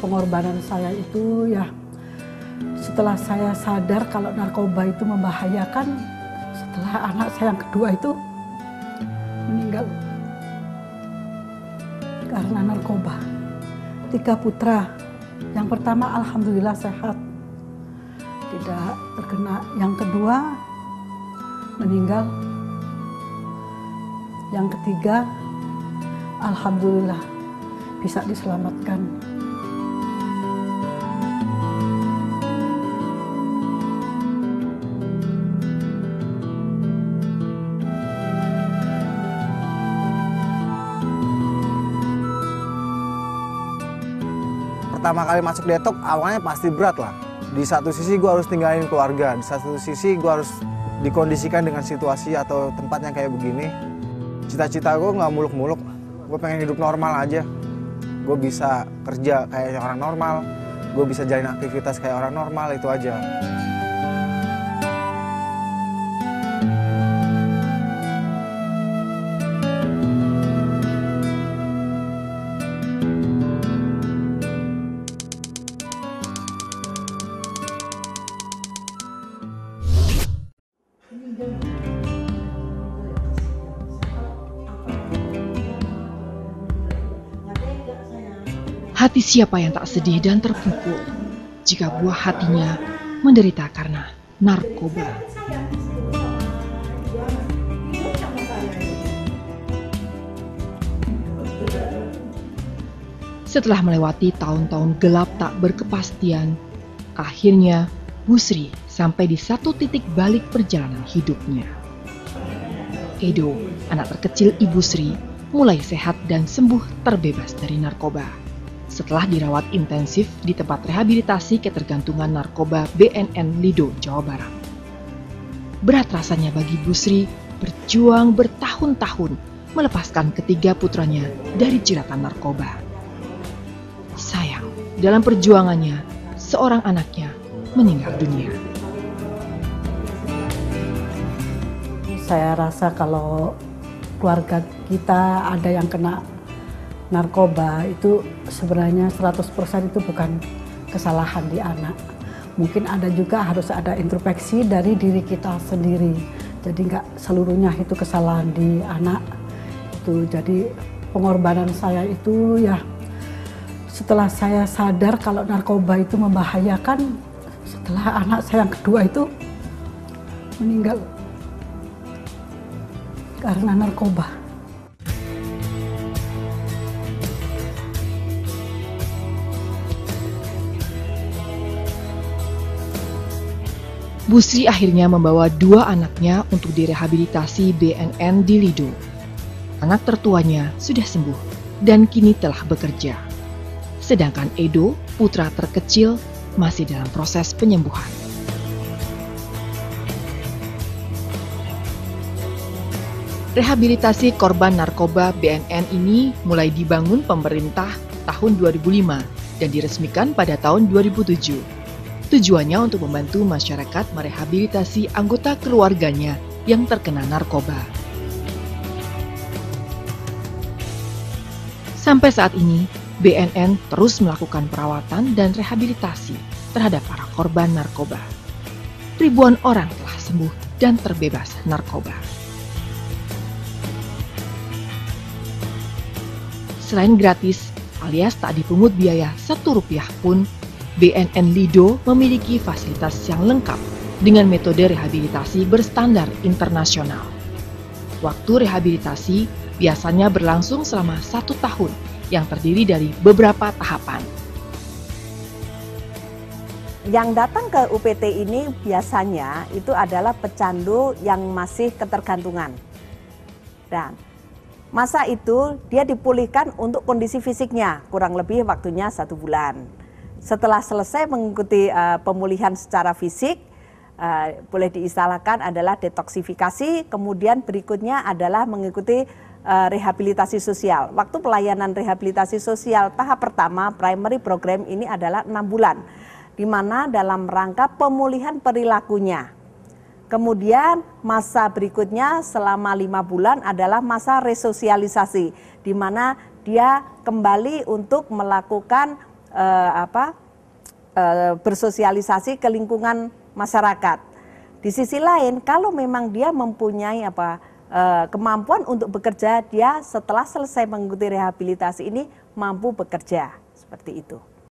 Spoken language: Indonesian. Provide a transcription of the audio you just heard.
pengorbanan saya itu ya setelah saya sadar kalau narkoba itu membahayakan, setelah anak saya yang kedua itu meninggal karena narkoba. 3 putra, yang pertama alhamdulillah sehat, tidak terkena, yang kedua meninggal, yang ketiga alhamdulillah bisa diselamatkan. Pertama kali masuk detok awalnya pasti berat lah. Di satu sisi gue harus tinggalin keluarga, di satu sisi gue harus dikondisikan dengan situasi atau tempat yang kayak begini. Cita-cita gue nggak muluk-muluk, gue pengen hidup normal aja. Gue bisa kerja kayak orang normal, gue bisa jalin aktivitas kayak orang normal, itu aja. Hati siapa yang tak sedih dan terpukul jika buah hatinya menderita karena narkoba. Setelah melewati tahun-tahun gelap tak berkepastian, akhirnya Busri sampai di satu titik balik perjalanan hidupnya. Edo, anak terkecil Ibu Sri, mulai sehat dan sembuh terbebas dari narkoba setelah dirawat intensif di tempat rehabilitasi ketergantungan narkoba BNN Lido, Jawa Barat. Berat rasanya bagi Busri berjuang bertahun-tahun melepaskan ketiga putranya dari jeratan narkoba. Sayang, dalam perjuangannya, seorang anaknya meninggal dunia. Saya rasa kalau keluarga kita ada yang kena narkoba itu sebenarnya 100% itu bukan kesalahan di anak. Mungkin ada juga harus ada introspeksi dari diri kita sendiri. Jadi nggak seluruhnya itu kesalahan di anak. Itu jadi pengorbanan saya itu ya setelah saya sadar kalau narkoba itu membahayakan, setelah anak saya yang kedua itu meninggal karena narkoba. Busri akhirnya membawa 2 anaknya untuk direhabilitasi BNN di Lido. Anak tertuanya sudah sembuh dan kini telah bekerja. Sedangkan Edo, putra terkecil, masih dalam proses penyembuhan. Rehabilitasi korban narkoba BNN ini mulai dibangun pemerintah tahun 2005 dan diresmikan pada tahun 2007. Tujuannya untuk membantu masyarakat merehabilitasi anggota keluarganya yang terkena narkoba. Sampai saat ini, BNN terus melakukan perawatan dan rehabilitasi terhadap para korban narkoba. Ribuan orang telah sembuh dan terbebas narkoba. Selain gratis alias tak dipungut biaya Rp1 pun, BNN Lido memiliki fasilitas yang lengkap dengan metode rehabilitasi berstandar internasional. Waktu rehabilitasi biasanya berlangsung selama 1 tahun yang terdiri dari beberapa tahapan. Yang datang ke UPT ini biasanya itu adalah pecandu yang masih ketergantungan. Dan masa itu dia dipulihkan untuk kondisi fisiknya, kurang lebih waktunya 1 bulan. Setelah selesai mengikuti pemulihan secara fisik, boleh diistilahkan adalah detoksifikasi, kemudian berikutnya adalah mengikuti rehabilitasi sosial. Waktu pelayanan rehabilitasi sosial tahap pertama, primary program ini adalah 6 bulan, di mana dalam rangka pemulihan perilakunya. Kemudian masa berikutnya selama 5 bulan adalah masa resosialisasi, di mana dia kembali untuk melakukan bersosialisasi ke lingkungan masyarakat. Di sisi lain, kalau memang dia mempunyai kemampuan untuk bekerja, dia setelah selesai mengikuti rehabilitasi ini mampu bekerja seperti itu.